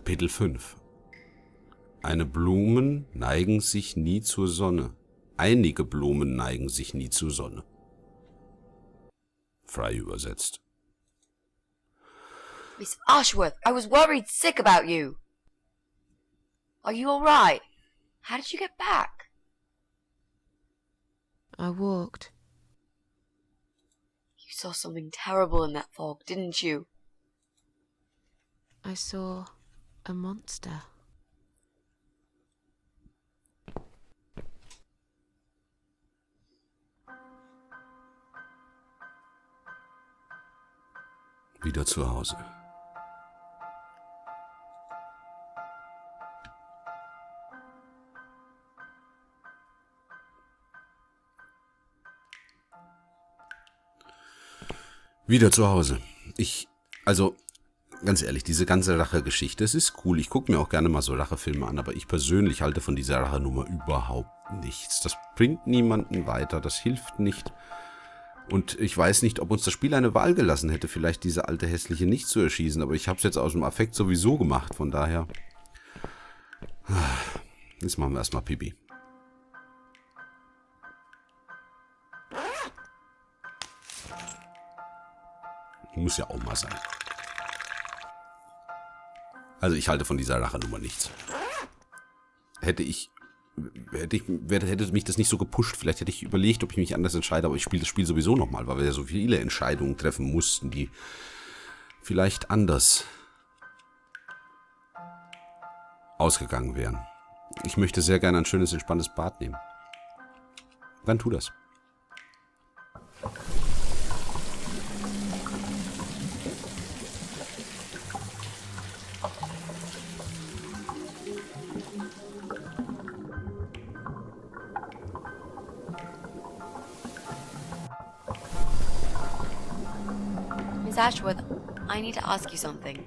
Kapitel 5. Eine Blumen neigen sich nie zur Sonne. Einige Blumen neigen sich nie zur Sonne. Frei übersetzt. Miss Ashworth, I was worried sick about you. Are you all right? How did you get back? I walked. You saw something terrible in that fog, didn't you? I saw a monster. Wieder zu Hause. Wieder zu Hause. Ganz ehrlich, diese ganze Rache-Geschichte, es ist cool. Ich gucke mir auch gerne mal so Rachefilme an, aber ich persönlich halte von dieser Rachenummer überhaupt nichts. Das bringt niemanden weiter, das hilft nicht. Und ich weiß nicht, ob uns das Spiel eine Wahl gelassen hätte, vielleicht diese alte Hässliche nicht zu erschießen, aber ich habe es jetzt aus dem Affekt sowieso gemacht, von daher. Jetzt machen wir erstmal Pipi. Muss ja auch mal sein. Also ich halte von dieser Rachenummer nichts. Hätte mich das nicht so gepusht, vielleicht hätte ich überlegt, ob ich mich anders entscheide, aber ich spiele das Spiel sowieso nochmal, weil wir ja so viele Entscheidungen treffen mussten, die vielleicht anders ausgegangen wären. Ich möchte sehr gerne ein schönes, entspanntes Bad nehmen. Dann tu das. Miss Ashworth, I need to ask you something.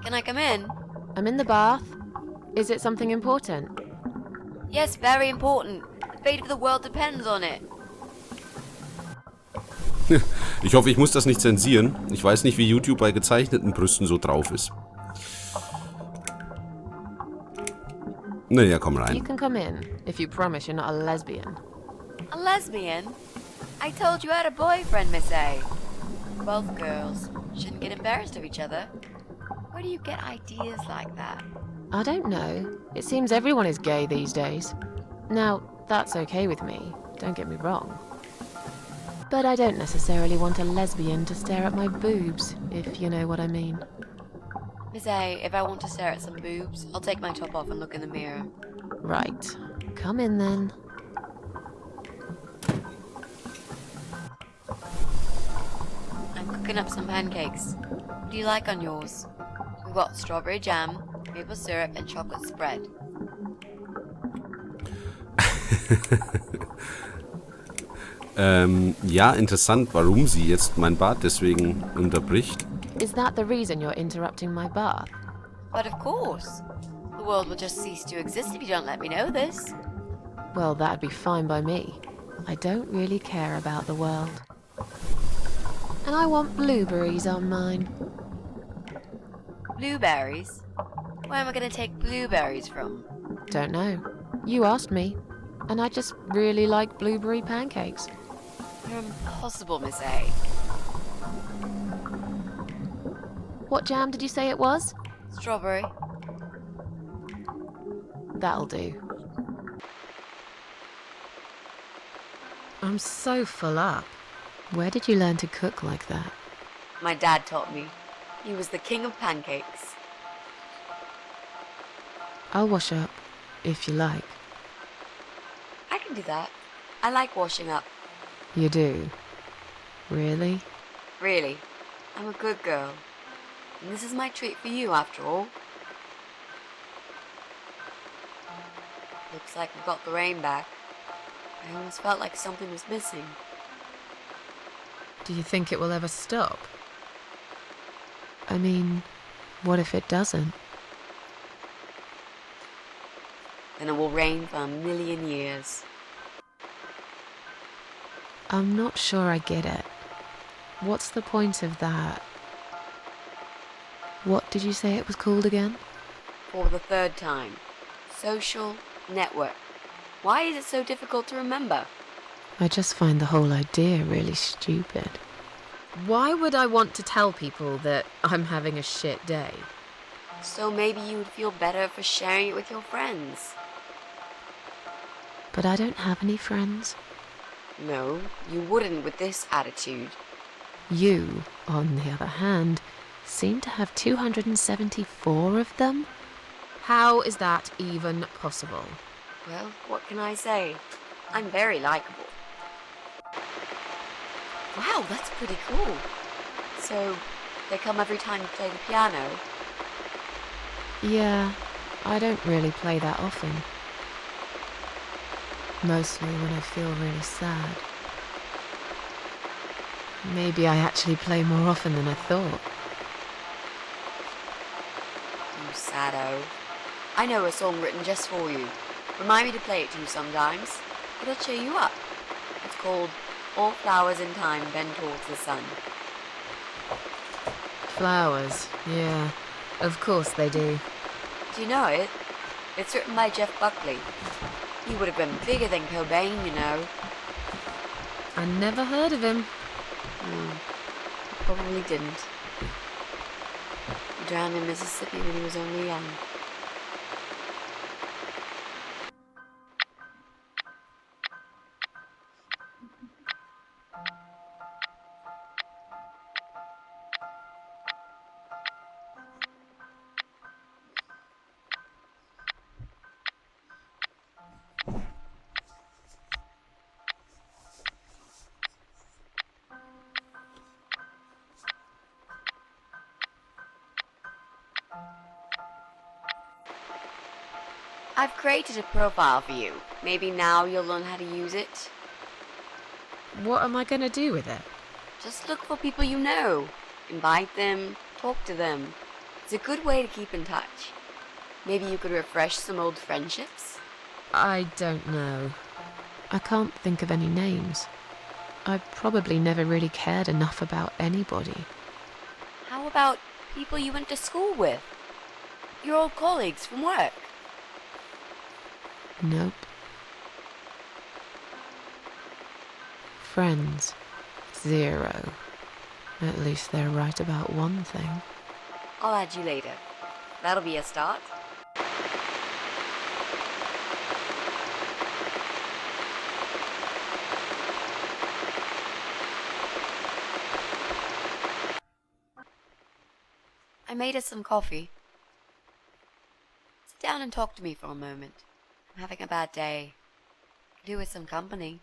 Can I come in? I'm in the bath. Is it something important? Yes, very important. The fate of the world depends on it. Ich hoffe, ich muss das nicht zensieren. Ich weiß nicht, wie YouTube bei gezeichneten Brüsten so drauf ist. Naja, komm You rein. can come in, if you promise you're not a lesbian. A lesbian? I told you I had a boyfriend, Miss A. Both girls shouldn't get embarrassed of each other. Where do you get ideas like that? I don't know. It seems everyone is gay these days. Now, that's okay with me, don't get me wrong. But I don't necessarily want a lesbian to stare at my boobs, if you know what I mean. Miss A, if I want to stare at some boobs, I'll take my top off and look in the mirror. Right. Come in then. I'm cooking up some pancakes. What do you like on yours? We've got strawberry jam, maple syrup, and chocolate spread. Ja, interessant, warum sie jetzt mein Bad deswegen unterbricht. Is that the reason you're interrupting my bath? But of course. The world will just cease to exist if you don't let me know this. Well, that'd be fine by me. I don't really care about the world. And I want blueberries on mine. Blueberries? Where am I going to take blueberries from? Don't know. You asked me. And I just really like blueberry pancakes. You're impossible, Miss A. What jam did you say it was? Strawberry. That'll do. I'm so full up. Where did you learn to cook like that? My dad taught me. He was the king of pancakes. I'll wash up, if you like. I can do that. I like washing up. You do? Really? Really. I'm a good girl. And this is my treat for you, after all. Looks like we got the rain back. I almost felt like something was missing. Do you think it will ever stop? I mean, what if it doesn't? Then it will rain for 1,000,000 years. I'm not sure I get it. What's the point of that? What did you say it was called again? For the third time. Social network. Why is it so difficult to remember? I just find the whole idea really stupid. Why would I want to tell people that I'm having a shit day? So maybe you would feel better for sharing it with your friends. But I don't have any friends. No, you wouldn't with this attitude. You, on the other hand, seem to have 274 of them? How is that even possible? Well, what can I say? I'm very likable. Wow, that's pretty cool. So, they come every time you play the piano? Yeah, I don't really play that often. Mostly when I feel really sad. Maybe I actually play more often than I thought. You saddo. I know a song written just for you. Remind me to play it to you sometimes. It'll cheer you up. It's called All Flowers in Time Bend Towards the Sun. Flowers, yeah. Of course they do. Do you know it? It's written by Jeff Buckley. He would have been bigger than Cobain, you know. I never heard of him. No, he probably didn't. He drowned in Mississippi when he was only young. I've created a profile for you. Maybe now you'll learn how to use it. What am I going to do with it? Just look for people you know. Invite them, talk to them. It's a good way to keep in touch. Maybe you could refresh some old friendships? I don't know. I can't think of any names. I probably never really cared enough about anybody. How about people you went to school with? Your old colleagues from work? Nope. Friends. 0. At least they're right about one thing. I'll add you later. That'll be a start. I made us some coffee. Sit down and talk to me for a moment. I'm having a bad day. Could do with some company.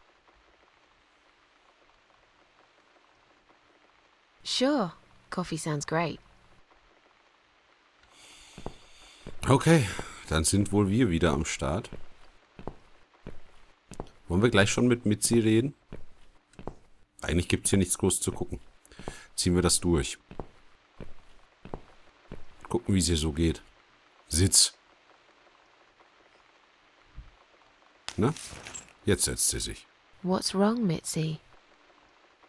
Sure. Coffee sounds great. Okay, dann sind wohl wir wieder am Start. Wollen wir gleich schon mit Mitzi reden? Eigentlich gibt es hier nichts groß zu gucken. Ziehen wir das durch. Gucken, wie es ihr so geht. Sitz. Na? Jetzt setzt sie sich. What's wrong, Mitzi?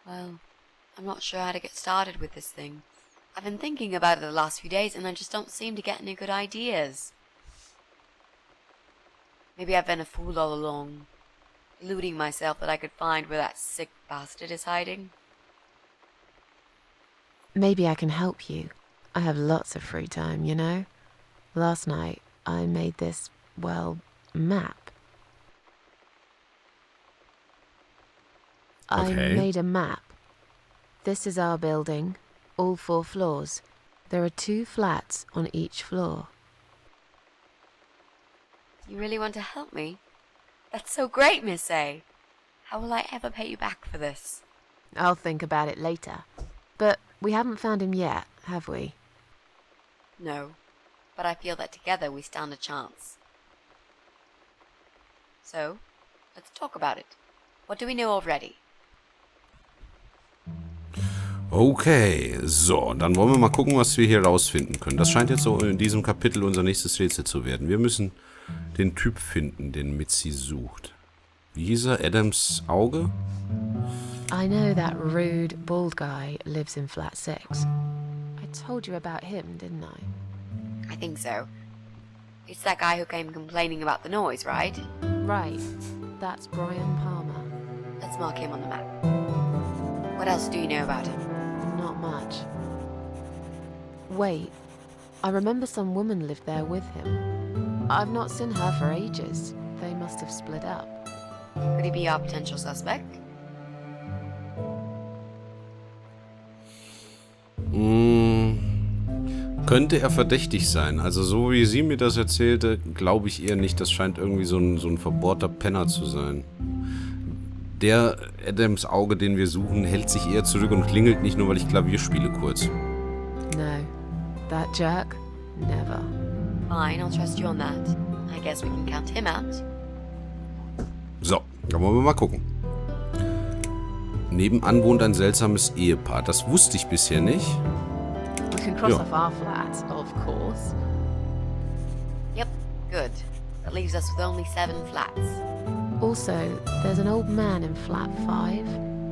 Well, I'm not sure how to get started with this thing. I've been thinking about it the last few days and I just don't seem to get any good ideas. Maybe I've been a fool all along, deluding myself that I could find where that sick bastard is hiding. Maybe I can help you. I have lots of free time, you know? Last night, I made this, well, map. Okay. I made a map. This is our building, all 4 floors. There are 2 flats on each floor. You really want to help me? That's so great, Miss A. How will I ever pay you back for this? I'll think about it later. But we haven't found him yet, have we? No, but I feel that together we stand a chance. So, let's talk about it. What do we know already? Okay, so, und dann wollen wir mal gucken, was wir hier rausfinden können. Das scheint jetzt so in diesem Kapitel unser nächstes Rätsel zu werden. Wir müssen den Typ finden, den Mitzi sucht. Wie hieß er? Adams Auge? I know that rude, bald guy lives in flat 6. I told you about him, didn't I? I think so. It's that guy who came complaining about the noise, right? Right. That's Brian Palmer. Let's mark him on the map. What else do you know about him? Not much. Wait. I remember some woman lived there with him. I've not seen her for ages. They must have split up. Could he be our potential suspect? Könnte er verdächtig sein. Also so wie sie mir das erzählte, glaube ich eher nicht. Das scheint irgendwie so ein verbohrter Penner zu sein. Der Adams Auge, den wir suchen, hält sich eher zurück und klingelt nicht nur, weil ich Klavier spiele kurz. No. That jerk? Never. Fine, I'll trust you on that. I guess we can count him out. So, dann wollen wir mal gucken. Nebenan wohnt ein seltsames Ehepaar. Das wusste ich bisher nicht. We can cross Ja. off our flats, of course. Yep, good. That leaves us with only 7 flats. Also, there's an old man in flat 5,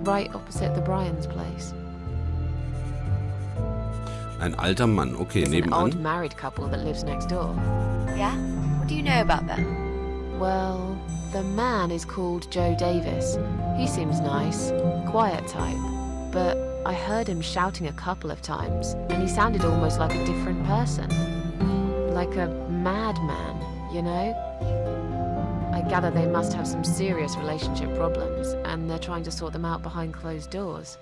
right opposite the Bryans' place. Ein alter Mann. Okay, There's an old nebenan. married couple that lives next door. Yeah? What do you know about them? Well, the man is called Joe Davis. He seems nice, quiet type, but I heard him shouting a couple of times, and he sounded almost like a different person. Like a madman, you know? I gather they must have some serious relationship problems, and they're trying to sort them out behind closed doors.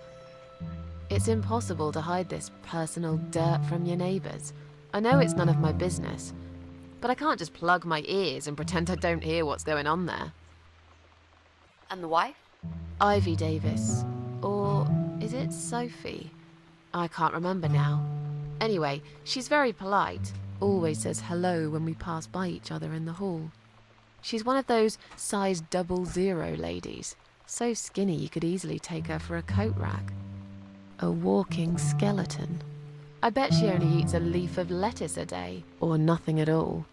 It's impossible to hide this personal dirt from your neighbours. I know it's none of my business, but I can't just plug my ears and pretend I don't hear what's going on there. And the wife? Ivy Davis. Or is it Sophie? I can't remember now. Anyway, she's very polite. Always says hello when we pass by each other in the hall. She's one of those size 00 ladies. So skinny you could easily take her for a coat rack. A walking skeleton. I bet she only eats a leaf of lettuce a day, or nothing at all.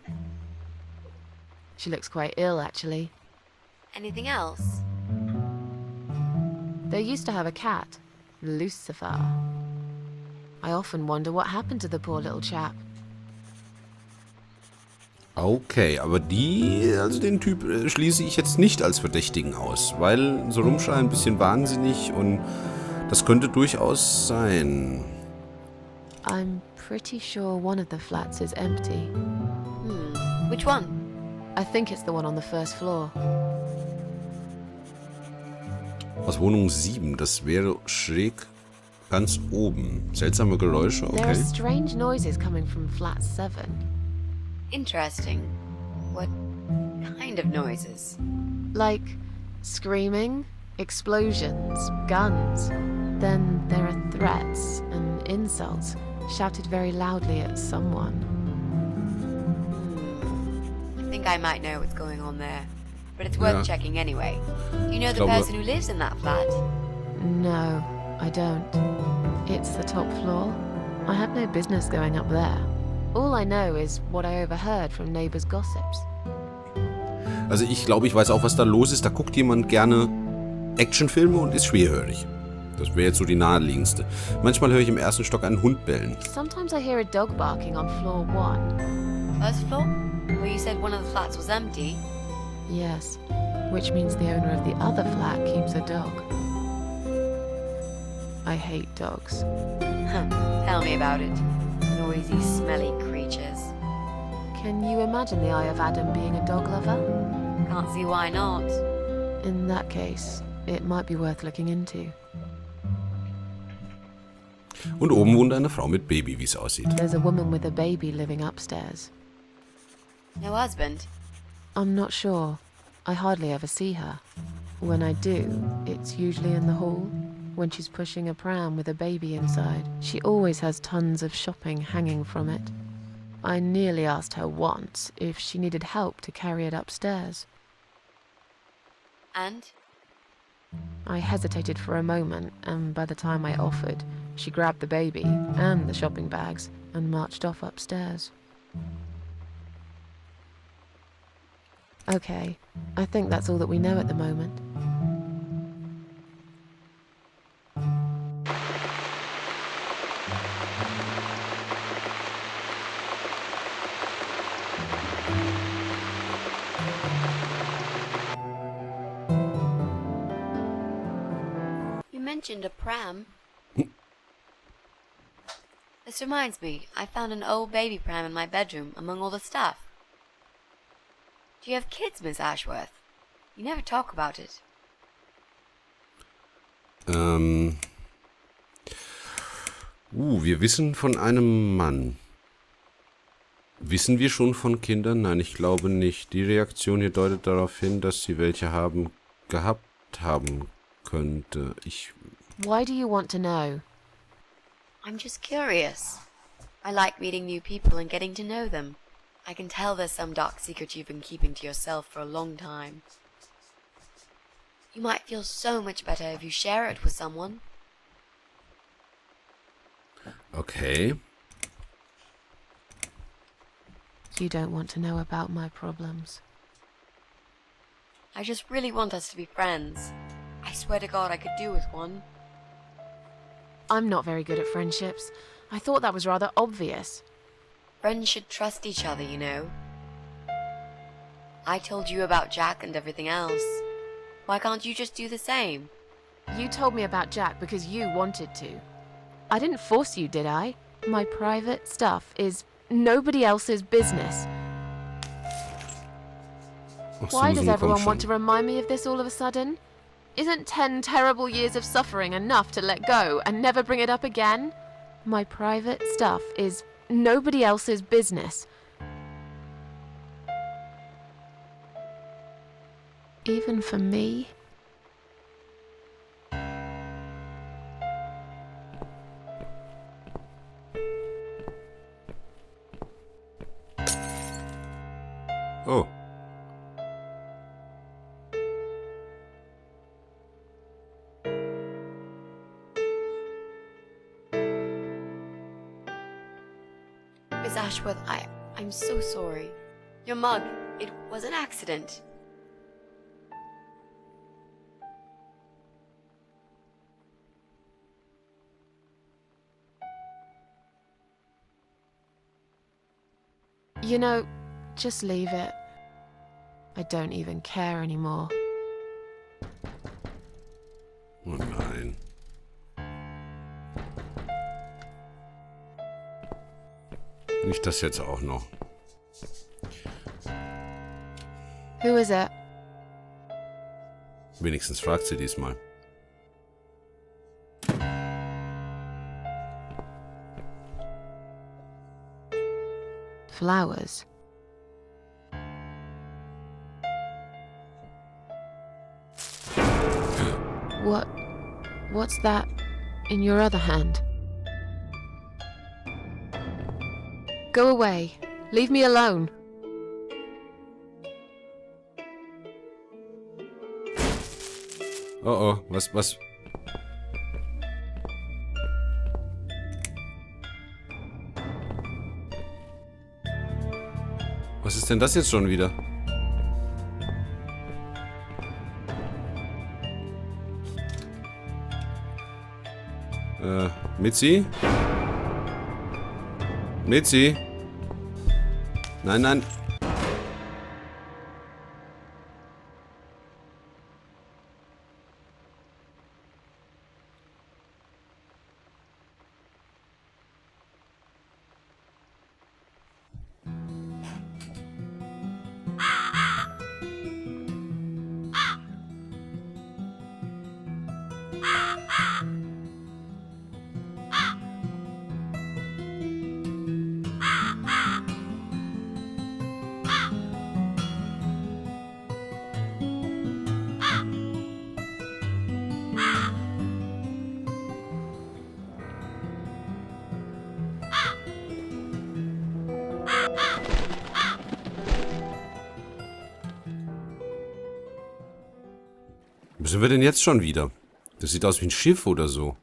She looks quite ill, actually. Anything else? They used to have a cat, Lucifer. I often wonder what happened to the poor little chap. Okay, aber den Typ schließe ich jetzt nicht als Verdächtigen aus, weil so rumschreien ein bisschen wahnsinnig und das könnte durchaus sein. I'm pretty sure one of the flats is empty. Which one? I think it's the one on the first floor. Aus Wohnung 7, das wäre schräg ganz oben. Seltsame Geräusche, There are okay. strange noises coming from flat 7. Interesting. What kind of noises? Like screaming, explosions, guns. Then there are threats and insults shouted very loudly at someone. I think I might know what's going on there. But it's worth Yeah. checking anyway. Do you know the glaube- person who lives in that flat? No, I don't. It's the top floor. I have no business going up there. All I know is what I overheard from neighbors' gossips. Also ich glaube, ich weiß auch, was da los ist. Da guckt jemand gerne Actionfilme und ist schwerhörig. Das wäre jetzt so die naheliegendste. Manchmal höre ich im ersten Stock einen Hund bellen. Sometimes I hear a dog barking on floor 1. First floor? Well, you said one of the flats was empty. Yes, which means the owner of the other flat keeps a dog. I hate dogs. Tell me about it. Noisy, smelly creatures. Can you imagine the Eye of Adam being a dog lover? Can't see why not. In that case, it might be worth looking into. Und oben wohnt eine Frau mit Baby, wie es aussieht. There's a woman with a baby living upstairs. No husband? I'm not sure. I hardly ever see her. When I do, it's usually in the hall, when she's pushing a pram with a baby inside. She always has tons of shopping hanging from it. I nearly asked her once if she needed help to carry it upstairs. And? I hesitated for a moment, and by the time I offered, she grabbed the baby and the shopping bags and marched off upstairs. Okay, I think that's all that we know at the moment. mentioned a pram. This reminds me, I found an old baby pram in my bedroom among all the stuff. Do you have kids, Miss Ashworth? You never talk about it. Wir wissen von einem Mann. Wissen wir schon von Kindern? Nein, ich glaube nicht. Die Reaktion hier deutet darauf hin, dass sie welche gehabt haben könnte. Why do you want to know? I'm just curious. I like meeting new people and getting to know them. I can tell there's some dark secret you've been keeping to yourself for a long time. You might feel so much better if you share it with someone. Okay. You don't want to know about my problems. I just really want us to be friends. I swear to God I could do with one. I'm not very good at friendships. I thought that was rather obvious. Friends should trust each other, you know. I told you about Jack and everything else. Why can't you just do the same? You told me about Jack because you wanted to. I didn't force you, did I? My private stuff is nobody else's business. Why does everyone want to remind me of this all of a sudden? Isn't 10 terrible years of suffering enough to let go and never bring it up again? My private stuff is nobody else's business. Even for me? Oh. Miss Ashworth, I'm so sorry. Your mug, it was an accident. You know, just leave it. I don't even care anymore. Oh nein. Nicht das jetzt auch noch. Who is it? Wenigstens fragt sie diesmal. Flowers. What's that in your other hand? Go away. Leave me alone. Oh, was? Was ist denn das jetzt schon wieder? Mitzi? Mitzi? Nein, nein. Wo sind wir denn jetzt schon wieder? Das sieht aus wie ein Schiff oder so.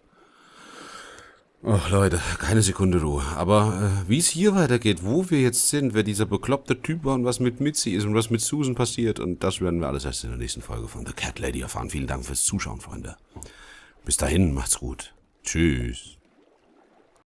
Och Leute, keine Sekunde Ruhe. Aber wie es hier weitergeht, wo wir jetzt sind, wer dieser bekloppte Typ war und was mit Mitzi ist und was mit Susan passiert, und das werden wir alles erst in der nächsten Folge von The Cat Lady erfahren. Vielen Dank fürs Zuschauen, Freunde. Bis dahin, macht's gut. Tschüss.